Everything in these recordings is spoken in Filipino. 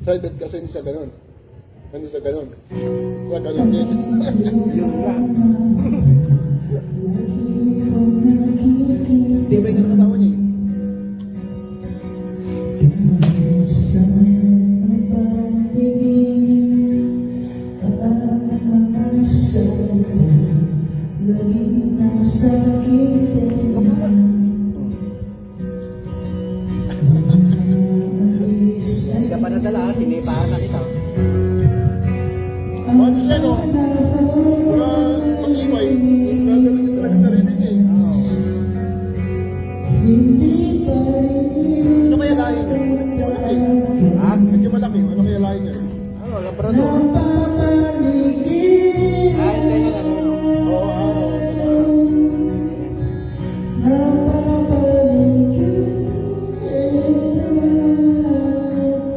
Private kasi hindi sa ganun. Hindi sa ganun. Sa ganun din. Yun lang. Hindi ba yung kasama niya eh? Hindi ka pa nadala, sinipahan na kita. Ano siya no? Wala mag-iway. Gagawin niya talaga sarili niya eh. Ano kaya lahin niya? Malaki. Ha? Medyo malaki. Ano kaya lahin niya? Ano, labrador? Ah, hindi nga lang. Oo,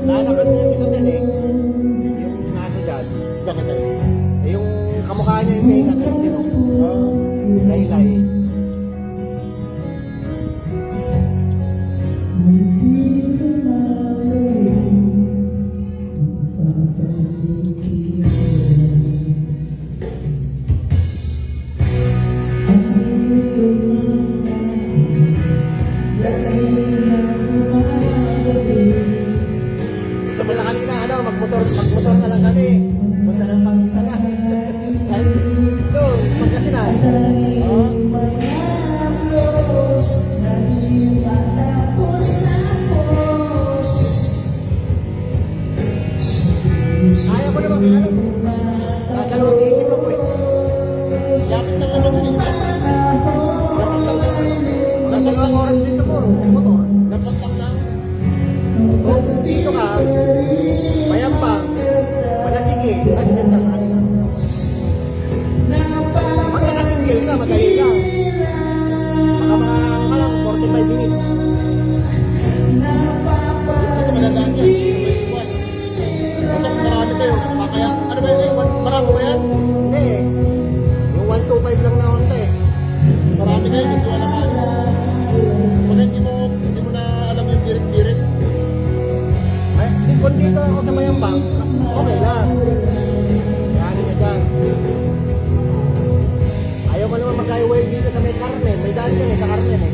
Nanakan niya isa din eh. Yung nasa dyan. bakit tayo? Eh, yung kamukha niya yung ngayon natin din. Laylay. Sabi na kanina, ano, magmotor na lang kami. Punta ng Pangasinan. Doon, Pangasinan. Kaya ko naman, ano, dalawang isip ako eh. Lapit lang naman yun eh. Lapas lang naman. Dalawang oras din sa motor. Lapas lang lang. Kung dito ka, Mayampang, Manasigi, at ganda sa kanila. Pag nakasinggil ka, madali lang. Baka mga ka lang, 45 minutes. Ito maladaan yan. Pasok marami kayo. Kaya, ano ba yun? Marami ba yan? Hindi eh. Yung 125 lang na Honda eh. Marami kayo. Hindi ko alam ano. Pag hindi mo na alam yung birit-birit. Ay, kung dito ako sa Mayampang, okay lang. Kaya niya dyan. Ayaw ko naman mag-highway dito sa may Carmen. May daan yan eh, sa Carmen eh.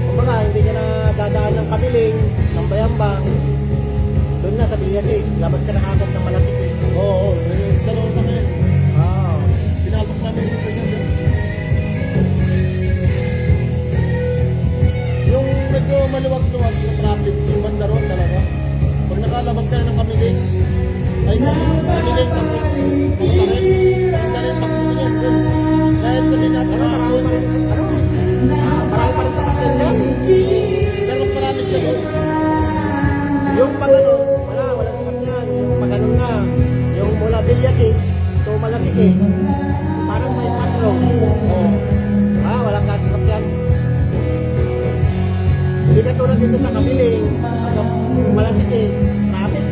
Kumbaga, hindi ka na dadaan ng Kamiling, ng Bayambang. Doon na sa Villasis, labas ka na agad ng Malasiki. Oo, dalawa sa ngayon. Ah. Pinasok namin yung sa'yo. Yung medyo maluwag-luwag sa traffic, yung banda ron talaga. Pag nakalabas ka na ng Kamiling, ay Kamiling, tapos pumunta rin. Pumunta rin, takbo mo yan. Kahit sabihin natin, Marami pa rin, ano? Marami pa rin sa Pakyan dyan. pero mas marami sa'yo. Yung pag-ano, walang sakyan. Yung pag-ano na, yung mula Villasis to Malasiki, parang may pass road. Oo. Walang kasakyan. Hindi ka tulad dito sa Kamiling, hanggang Malasiki, traffic.